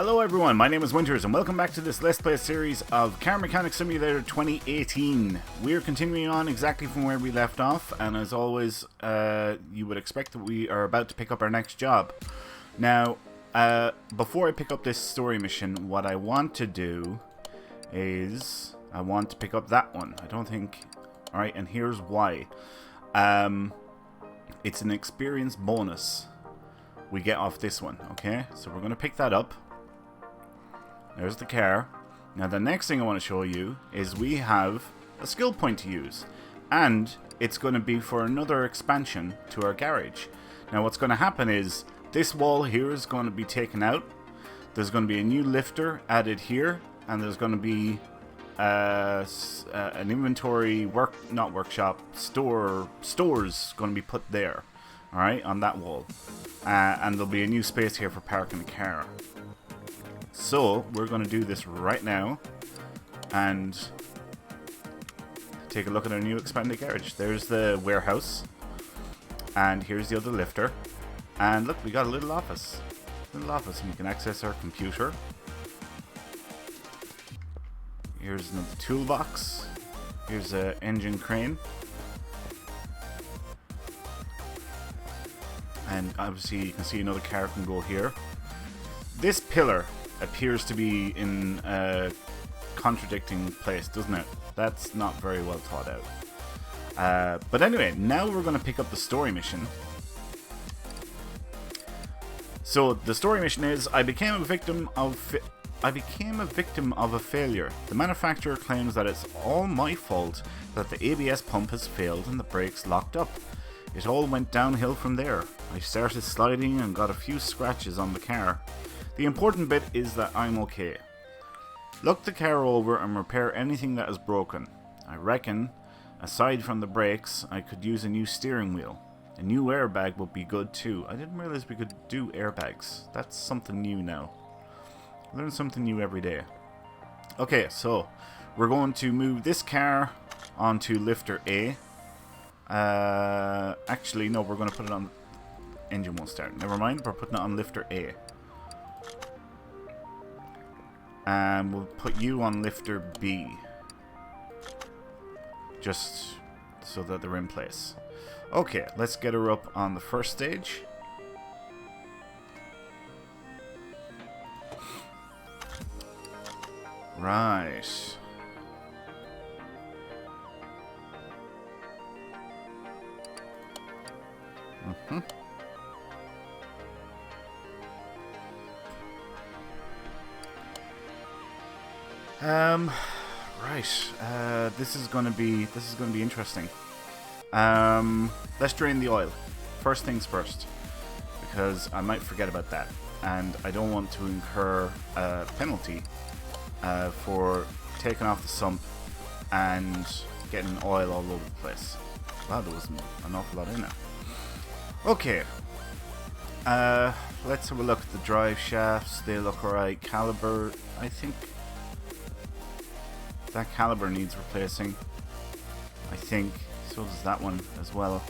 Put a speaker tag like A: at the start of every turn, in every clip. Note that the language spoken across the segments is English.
A: Hello everyone, my name is Winters and welcome back to this Let's Play series of Car Mechanic Simulator 2018. We're continuing on exactly from where we left off, and as always, you would expect that we are about to pick up our next job. Now, before I pick up this story mission, what I want to do is, I want to pick up that one. I don't think... Alright, and here's why. It's an experience bonus we get off this one, okay? So we're going to pick that up. There's the car. Now the next thing I want to show you is we have a skill point to use, and it's going to be for another expansion to our garage. Now what's going to happen is this wall here is going to be taken out. There's going to be a new lifter added here, and there's going to be an inventory stores going to be put there, all right, on that wall, and there'll be a new space here for parking the car. So we're going to do this right now and take a look at our new expanded garage. There's the warehouse, and here's the other lifter, and look, we got a little office, and we can access our computer. Here's another toolbox. Here's an engine crane, and obviously you can see another car can go here. This pillar appears to be in a contradicting place, doesn't it? That's not very well thought out. But anyway, now we're going to pick up the story mission. So the story mission is: I became a victim of a failure. The manufacturer claims that it's all my fault that the ABS pump has failed and the brakes locked up. It all went downhill from there. I started sliding and got a few scratches on the car. The important bit is that I'm okay. Look the car over and repair anything that is broken. I reckon, aside from the brakes, I could use a new steering wheel. A new airbag would be good too. I didn't realize we could do airbags. That's something new now. Learn something new every day. Okay, so we're going to move this car onto lifter A. Actually, no, we're going to put it on... Engine won't start. Never mind, we're putting it on lifter A. And we'll put you on lifter B. Just so that they're in place. Okay, let's get her up on the first stage. Right. Right. This is gonna be interesting. Let's drain the oil. First things first, because I might forget about that, and I don't want to incur a penalty for taking off the sump and getting oil all over the place. Wow, there was an awful lot in there. Okay. Let's have a look at the drive shafts. They look alright. Caliber, I think that caliber needs replacing. I think so does that one as well.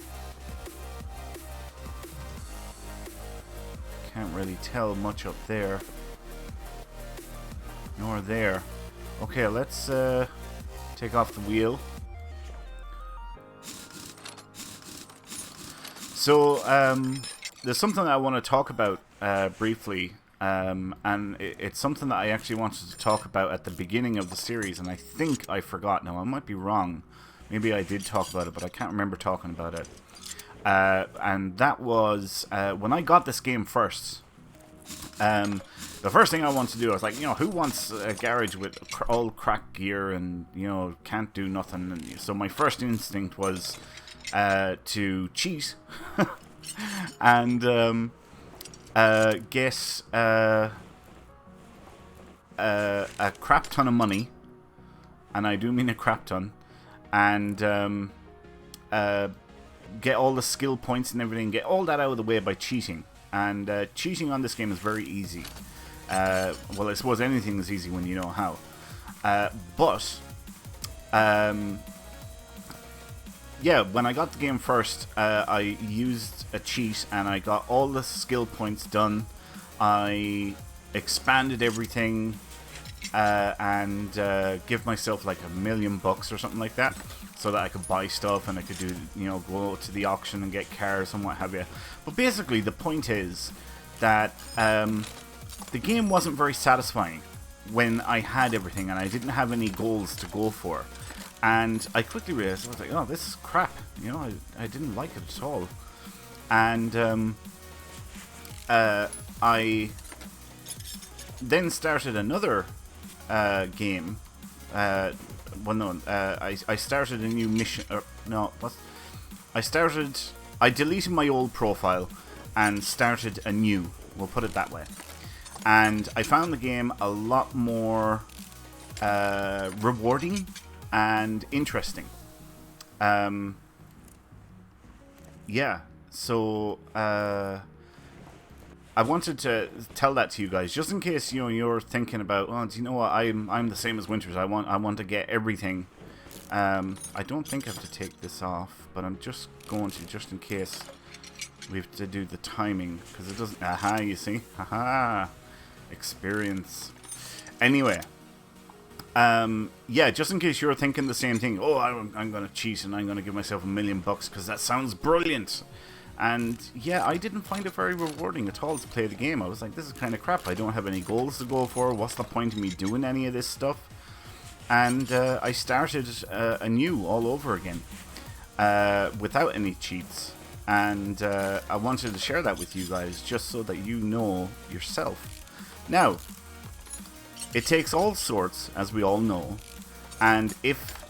A: Can't really tell much up there, nor there. Okay, let's take off the wheel. So there's something I want to talk about briefly, and it's something that I actually wanted to talk about at the beginning of the series, and I think I forgot. Now I might be wrong. Maybe I did talk about it, but I can't remember talking about it. And that was when I got this game first. The first thing I wanted to do, I was like, you know, who wants a garage with all cracked gear and, you know, can't do nothing? And so my first instinct was to cheat and get a crap ton of money, and I do mean a crap ton, and get all the skill points and everything, get all that out of the way by cheating. And cheating on this game is very easy. Well, I suppose anything is easy when you know how. But yeah, when I got the game first, I used a cheat and I got all the skill points done. I expanded everything, and give myself like $1 million or something like that, so that I could buy stuff and I could do, you know, go to the auction and get cars and what have you. But basically, the point is that the game wasn't very satisfying when I had everything and I didn't have any goals to go for. And I quickly realized, I was like, oh, this is crap. You know, I didn't like it at all. And I then started another game. I started a new mission. I deleted my old profile and started a new. We'll put it that way. And I found the game a lot more rewarding and interesting. Yeah, so I wanted to tell that to you guys, just in case, you know, you're thinking about, oh, do you know what? I'm the same as Winters. I want to get everything. I don't think I have to take this off, but I'm just going to, just in case we have to do the timing, because it doesn't. Aha, you see, haha, experience. Anyway. Yeah, just in case you're thinking the same thing. Oh, I'm going to cheat and I'm going to give myself $1 million because that sounds brilliant. And yeah, I didn't find it very rewarding at all to play the game. I was like, this is kind of crap. I don't have any goals to go for. What's the point of me doing any of this stuff? And I started anew all over again without any cheats. And I wanted to share that with you guys just so that you know yourself. Now, it takes all sorts, as we all know, and if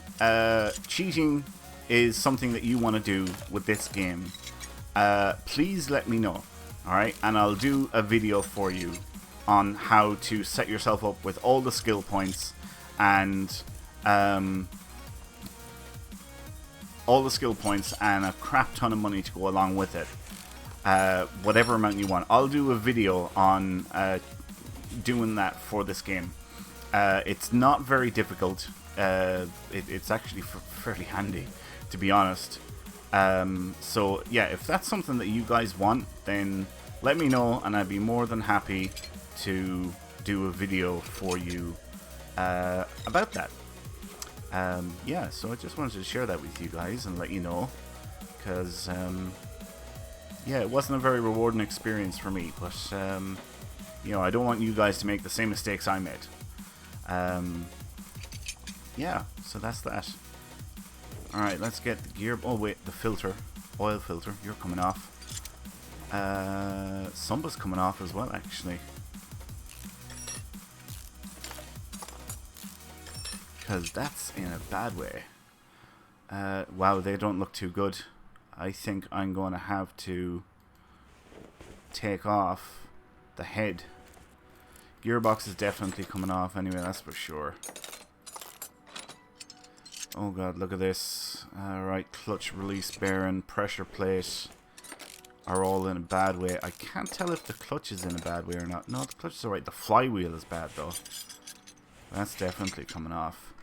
A: cheating is something that you want to do with this game, please let me know, alright? And I'll do a video for you on how to set yourself up with all the skill points and a crap ton of money to go along with it. Whatever amount you want. I'll do a video on doing that for this game. It's not very difficult. It's actually fairly handy, to be honest. So yeah, if that's something that you guys want, then let me know and I'd be more than happy to do a video for you about that. Yeah, so I just wanted to share that with you guys and let you know, because yeah, it wasn't a very rewarding experience for me, but you know, I don't want you guys to make the same mistakes I made. Yeah, so that's that. Alright, let's get the gear. Oh wait, the filter, oil filter, you're coming off. Sumba's coming off as well, actually, because that's in a bad way. Wow, they don't look too good. I think I'm going to have to take off the head. Gearbox is definitely coming off anyway, that's for sure. Oh god, look at this. Alright, clutch release bearing, pressure plate are all in a bad way. I can't tell if the clutch is in a bad way or not. No, the clutch is alright. The flywheel is bad though. That's definitely coming off.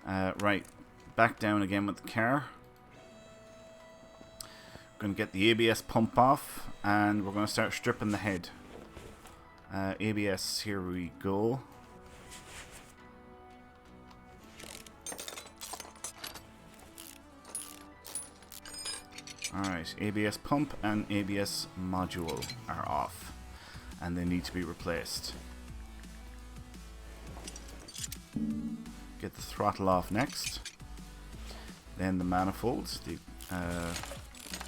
A: Right, back down again with the car. Going to get the ABS pump off and we're going to start stripping the head. ABS, here we go. Alright, ABS pump and ABS module are off and they need to be replaced. Get the throttle off next. Then the manifold, the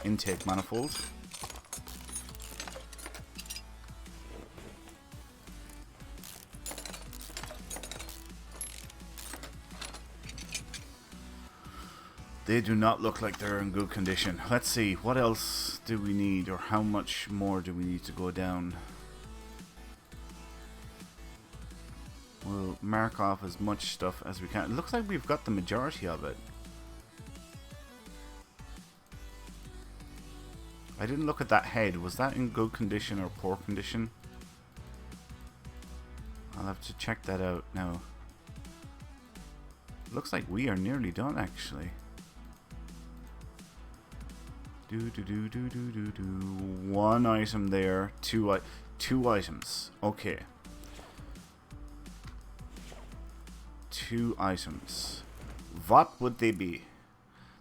A: intake manifold. They do not look like they're in good condition. Let's see, what else do we need, or how much more do we need to go down? We'll mark off as much stuff as we can. It looks like we've got the majority of it. I didn't look at that head. Was that in good condition or poor condition? I'll have to check that out now. Looks like we are nearly done, actually. One item there, two items. Okay, 2 items. What would they be?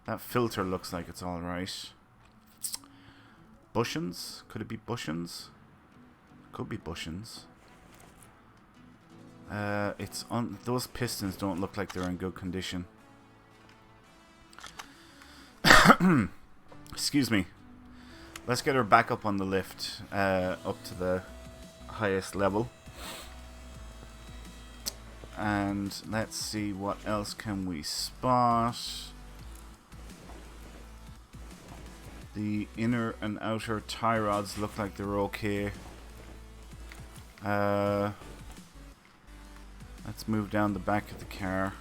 A: That filter looks like it's alright. Bushings? Could it be bushings? Could be bushings. It's on. Those pistons don't look like they're in good condition. Excuse me. Let's get her back up on the lift, up to the highest level. And let's see what else can we spot. The inner and outer tie rods look like they're okay. Let's move down the back of the car.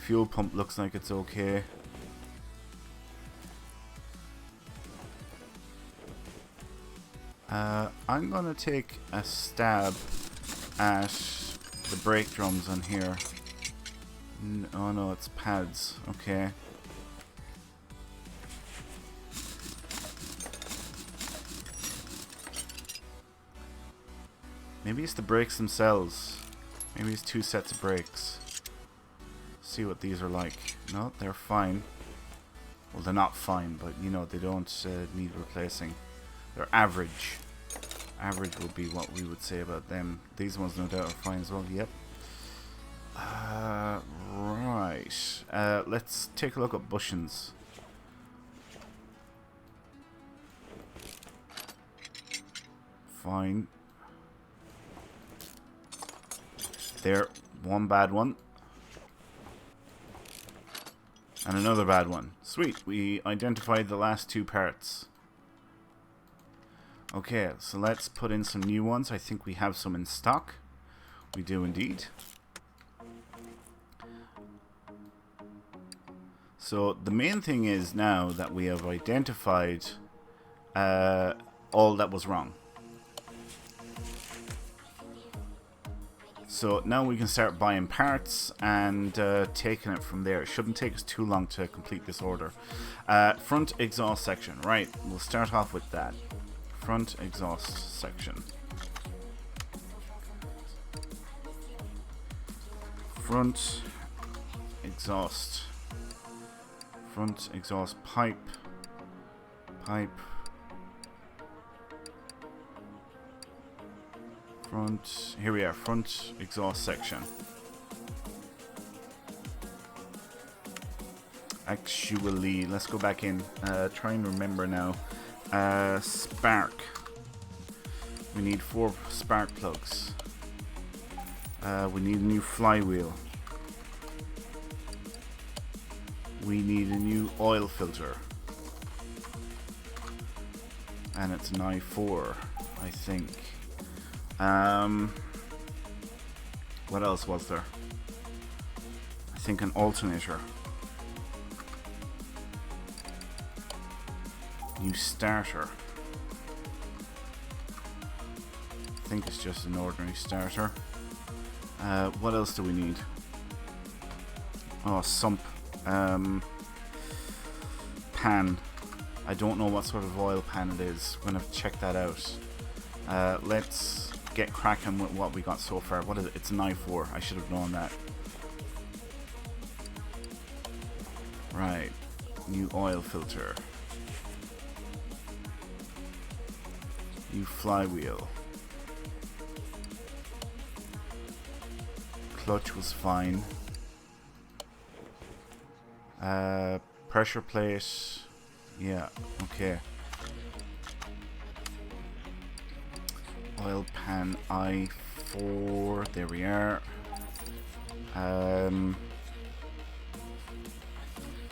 A: Fuel pump looks like it's okay. I'm gonna take a stab at the brake drums on here. Oh no, it's pads. Okay. Maybe it's the brakes themselves. Maybe it's 2 sets of brakes. See what these are like. No, they're fine. Well, they're not fine, but you know, they don't need replacing. They're average. Average would be what we would say about them. These ones no doubt are fine as well. Yep. Right. Let's take a look at bushings. Fine. There. One bad one. And another bad one. Sweet. We identified the last 2 parts. Okay, so let's put in some new ones. I think we have some in stock. We do indeed. So the main thing is now that we have identified all that was wrong. So now we can start buying parts and taking it from there. It shouldn't take us too long to complete this order. Front exhaust section. Right, we'll start off with that. Front exhaust section. Front exhaust. Front exhaust pipe. Pipe. Front. Here we are. Front exhaust section. Actually, let's go back in. Try and remember now. Spark. We need 4 spark plugs. We need a new flywheel. We need a new oil filter. And it's an I4, I think. What else was there? I think an alternator. New starter. I think it's just an ordinary starter. What else do we need? Oh, sump. Pan. I don't know what sort of oil pan it is. We're gonna have to check that out. Let's get cracking with what we got so far. What is it? It's an I4. I should have known that. Right. New oil filter. New flywheel. Clutch was fine. Pressure plate. Yeah, okay. Oil pan I4. There we are.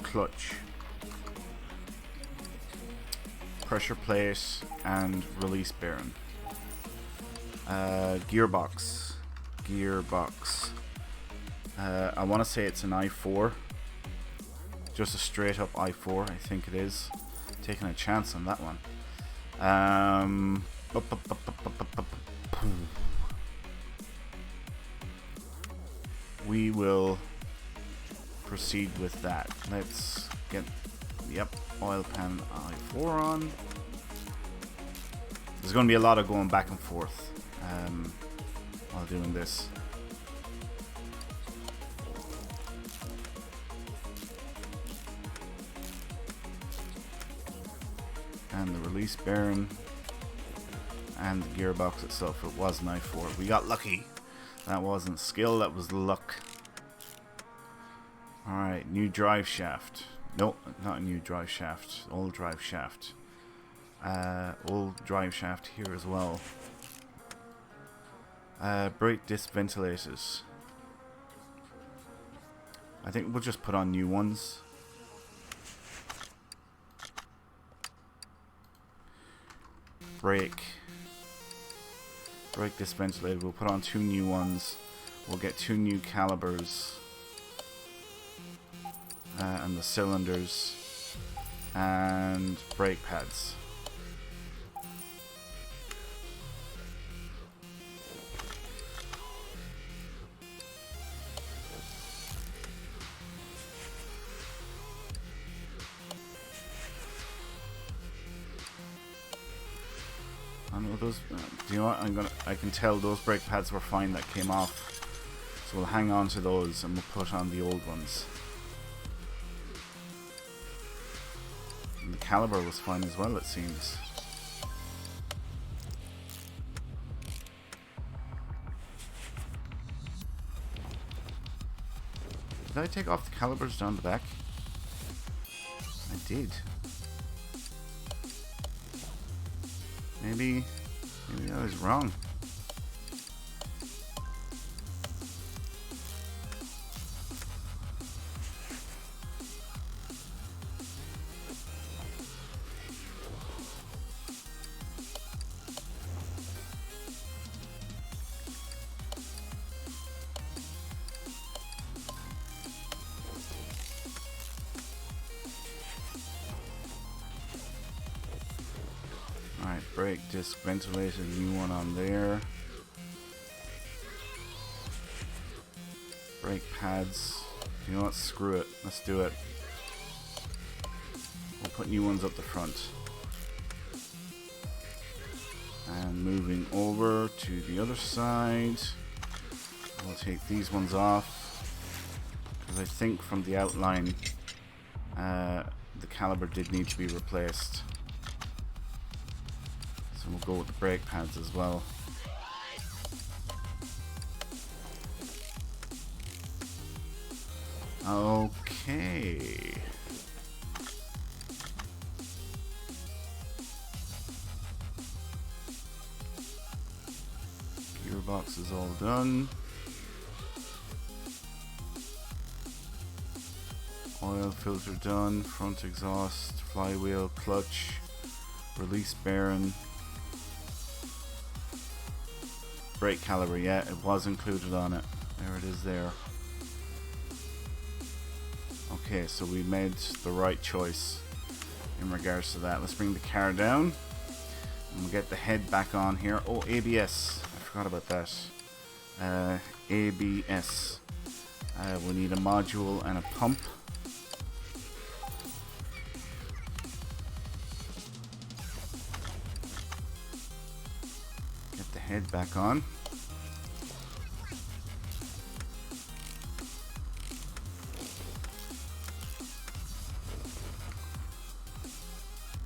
A: Clutch. Pressure plate and release bearing. Gearbox. Gearbox. I want to say it's an I4. Just a straight up I4, I think it is. Taking a chance on that one. We will proceed with that. Let's get, yep, oil pan I4 on. There's going to be a lot of going back and forth while doing this. Release bearing. And the gearbox itself, it was an I4. We got lucky. That wasn't skill, that was luck. Alright, new drive shaft. Nope, not a new drive shaft. Old drive shaft. Old drive shaft here as well. Brake disc ventilators. I think we'll just put on new ones. Brake disc ventilator. We'll put on 2 new ones. We'll get 2 new calibers. And the cylinders. And brake pads. I know those. Do you know what? I can tell those brake pads were fine that came off, so we'll hang on to those and we'll put on the old ones. And the caliber was fine as well, it seems. Did I take off the calibers down the back? I did. Maybe I was wrong. Alright, brake disc ventilator, new one on there. Brake pads. You know what? Screw it. Let's do it. We'll put new ones up the front. And moving over to the other side, we'll take these ones off. Because I think from the outline, the caliber did need to be replaced. So we'll go with the brake pads as well. Okay. Gearbox is all done. Oil filter done. Front exhaust, flywheel, clutch, release bearing. Brake caliber, yeah, it was included on it. There it is there. Okay, so we made the right choice in regards to that. Let's bring the car down. And we'll get the head back on here. Oh, ABS. I forgot about that. ABS. We need a module and a pump. Get the head back on.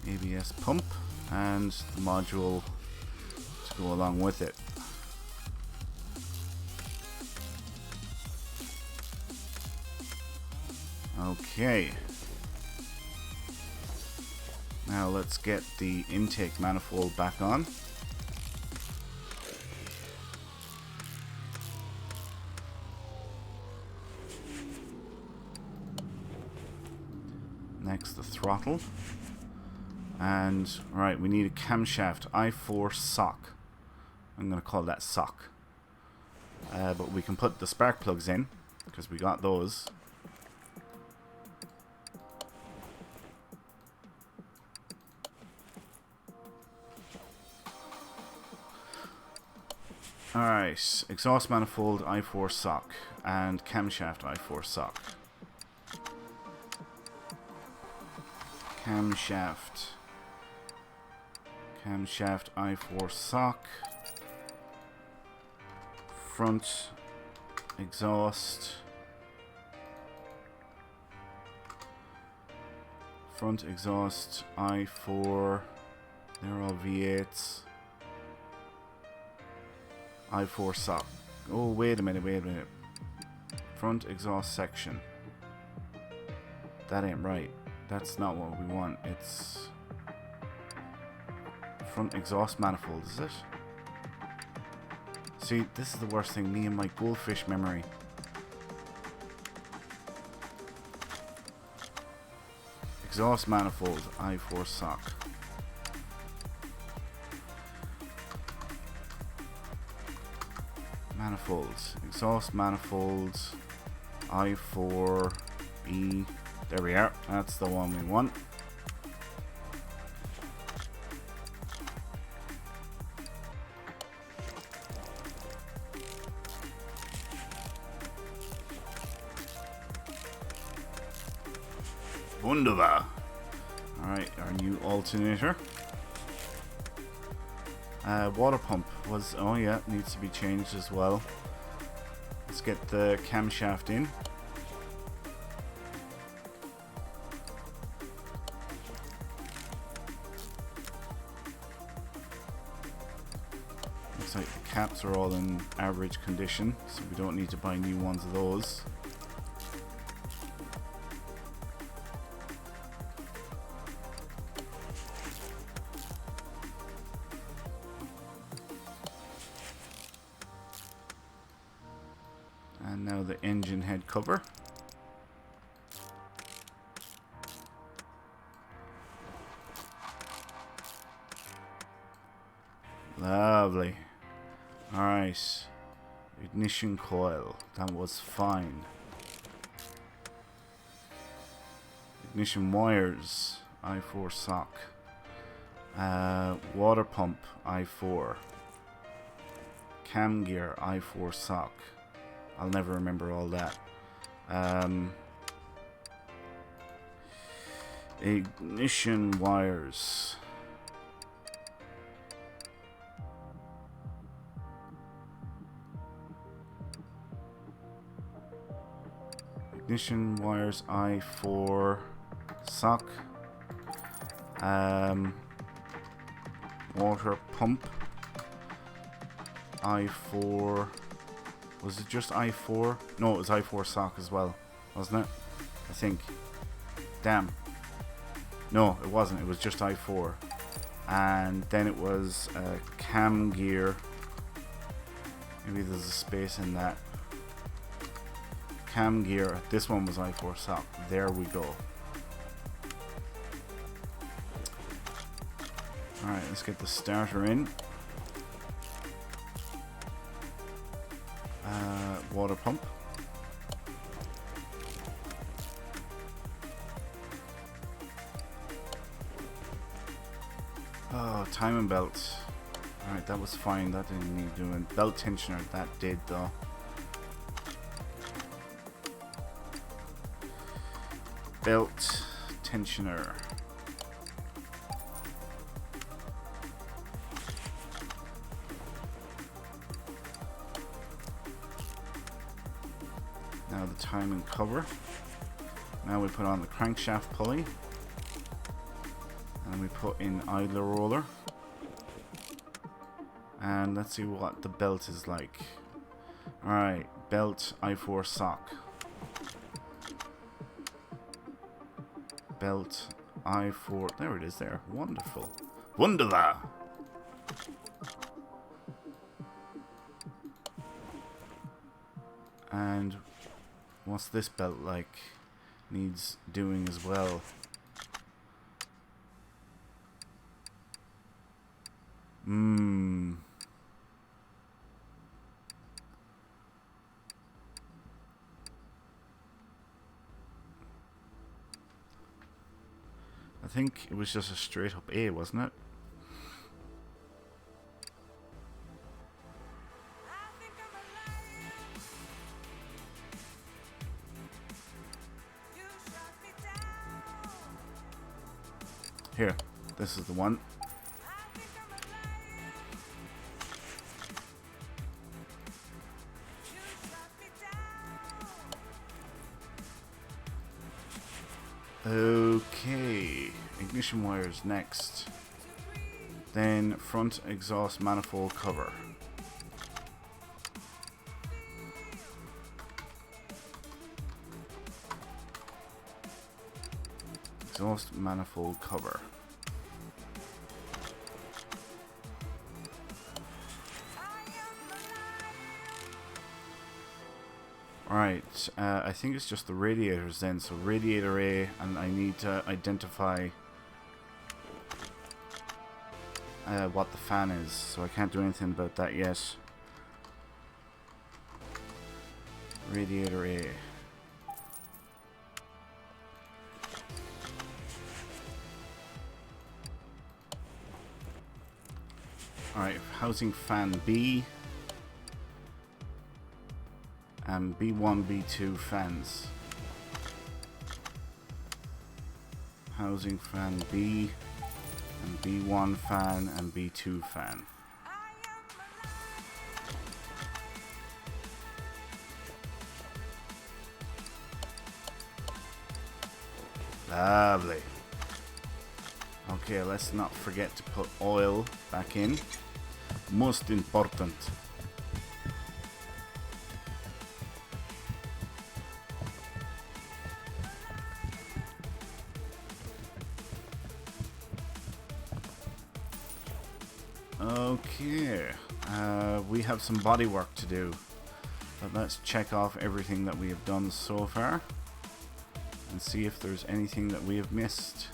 A: ABS pump and the module to go along with it. Okay. Now let's get the intake manifold back on. Next, the throttle. And, right, we need a camshaft I4 sock. I'm going to call that sock. But we can put the spark plugs in, because we got those. Alright, exhaust manifold I4 sock, and camshaft I4 sock. Camshaft I4 sock. Front exhaust. Front exhaust I4 They're all V8s. I4 sock. Oh, wait a minute, wait a minute. Front exhaust section. That ain't right. That's not what we want. It's front exhaust manifold, is it? See, this is the worst thing. Me and my goldfish memory. Exhaust manifold, I4 sock. Manifolds. Exhaust manifolds, I4E. There we are. That's the one we want. Wunderbar. Alright, our new alternator. Water pump was, oh yeah, needs to be changed as well. Let's get the camshaft in. Looks like the caps are all in average condition, so we don't need to buy new ones of those. And now the engine head cover. Lovely. Alright. Ignition coil. That was fine. Ignition wires. I4 sock. Water pump. I4. Cam gear. I4 sock. I'll never remember all that. Ignition wires. Ignition wires I4 sock. Water pump I4. Was it just I4? No, it was I4 sock as well, wasn't it? I think. Damn. No, it wasn't. It was just I4. And then it was cam gear. Maybe there's a space in that. Cam gear. This one was I4 sock. There we go. Alright, let's get the starter in. Water pump. Oh, timing belt. Alright, that was fine. That didn't need doing. Belt tensioner, that did though. Belt tensioner. Now the timing cover. Now we put on the crankshaft pulley. And we put in idler roller. And let's see what the belt is like. Alright, belt I4 sock. Belt I4. There it is there. Wonderful. Wunderbar! And what's this belt like? Needs doing as well. I think it was just a straight up A, wasn't it? Here, this is the one. Okay, ignition wires next. Then front exhaust manifold cover. Exhaust manifold cover. Alright, I think it's just the radiators then. So radiator A, and I need to identify what the fan is. So I can't do anything about that yet. Radiator A. Alright, housing fan B. And B1, B2 fans. Housing fan B. And B1 fan and B2 fan. Lovely. Okay, let's not forget to put oil back in. Most important. Okay, we have some body work to do, but let's check off everything that we have done so far and see if there's anything that we have missed.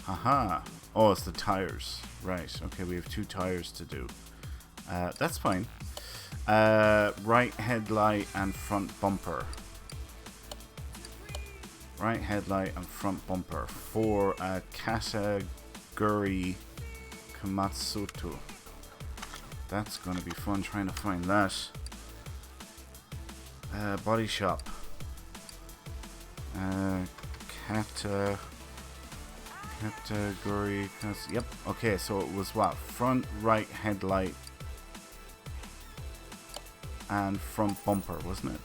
A: Haha. Oh, it's the tires. Right. Okay, we have 2 tires to do. That's fine. Right headlight and front bumper. Right headlight and front bumper for Kataguri Kamatsuto. That's going to be fun trying to find that. Body shop. Category. Yep. Okay, so it was what? Front right headlight and front bumper, wasn't it?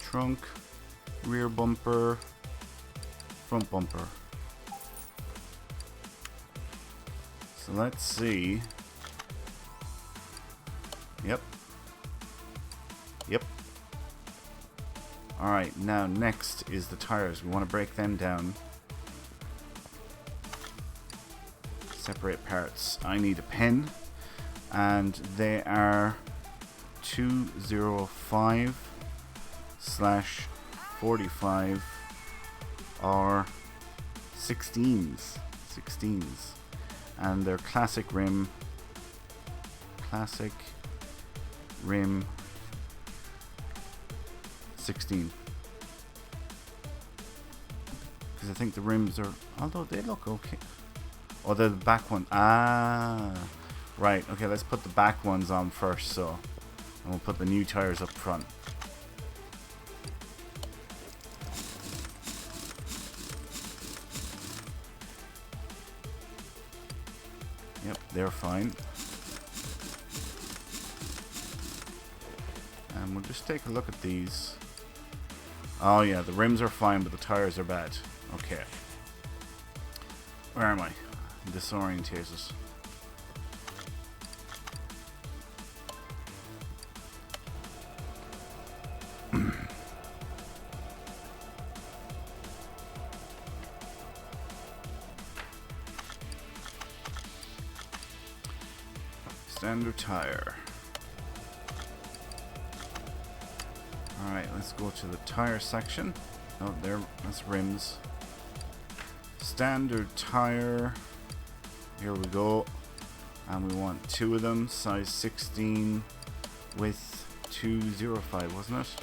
A: Trunk, rear bumper, front bumper. So let's see. Yep. Yep. Alright, now next is the tires. We want to break them down. Separate parts. I need a pen. And they are 205/45 or 16s. 16s. And they're classic rim. Classic rim 16. Because I think the rims are, although they look okay. Oh, they're the back one. Ah, right. Okay, let's put the back ones on first. So, and we'll put the new tires up front. Yep, they're fine. And we'll just take a look at these. Oh yeah, the rims are fine, but the tires are bad. Okay. Where am I? Disorientated. Standard tire. Alright, let's go to the tire section. Oh, there, that's rims. Standard tire. Here we go. And we want 2 of them, size 16 with 205, wasn't it?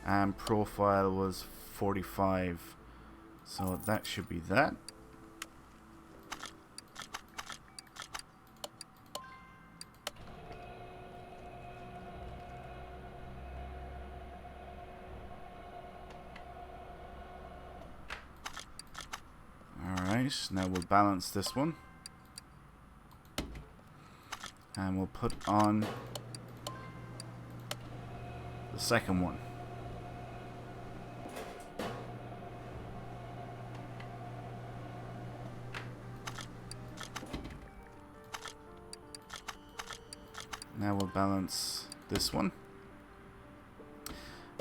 A: And profile was 45. So that should be that. Right, now we'll balance this one. And we'll put on the second one. Now we'll balance this one.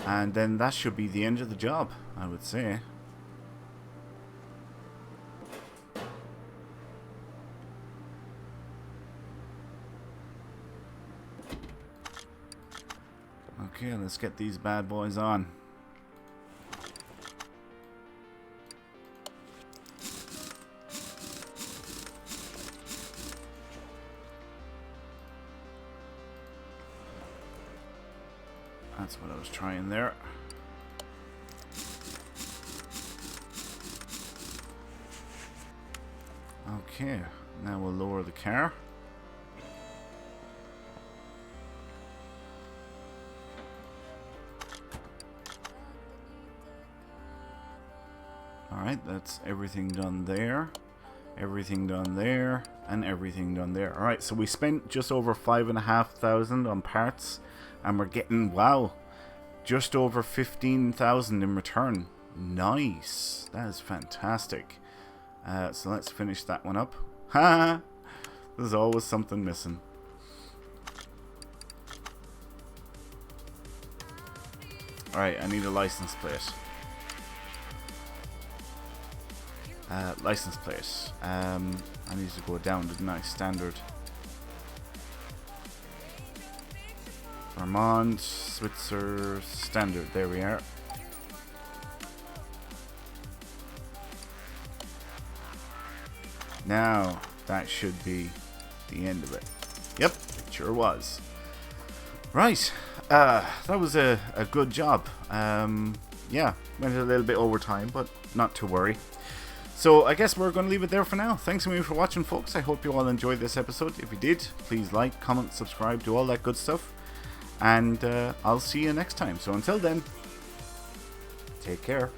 A: And then that should be the end of the job, I would say. Okay, let's get these bad boys on. That's what I was trying there. Okay, now we'll lower the car. Alright, that's everything done there. Everything done there. And everything done there. Alright, so we spent just over 5,500 on parts. And we're getting, wow, just over 15,000 in return. Nice. That is fantastic. So let's finish that one up. Ha! There's always something missing. Alright, I need a license plate. License plate. I need to go down, didn't I? Standard. Vermont, Switzer, standard. There we are. Now, that should be the end of it. Yep, it sure was. Right. That was a good job. Yeah, went a little bit over time, but not to worry. So I guess we're going to leave it there for now. Thanks a million for watching, folks. I hope you all enjoyed this episode. If you did, please like, comment, subscribe, do all that good stuff. And I'll see you next time. So until then, take care.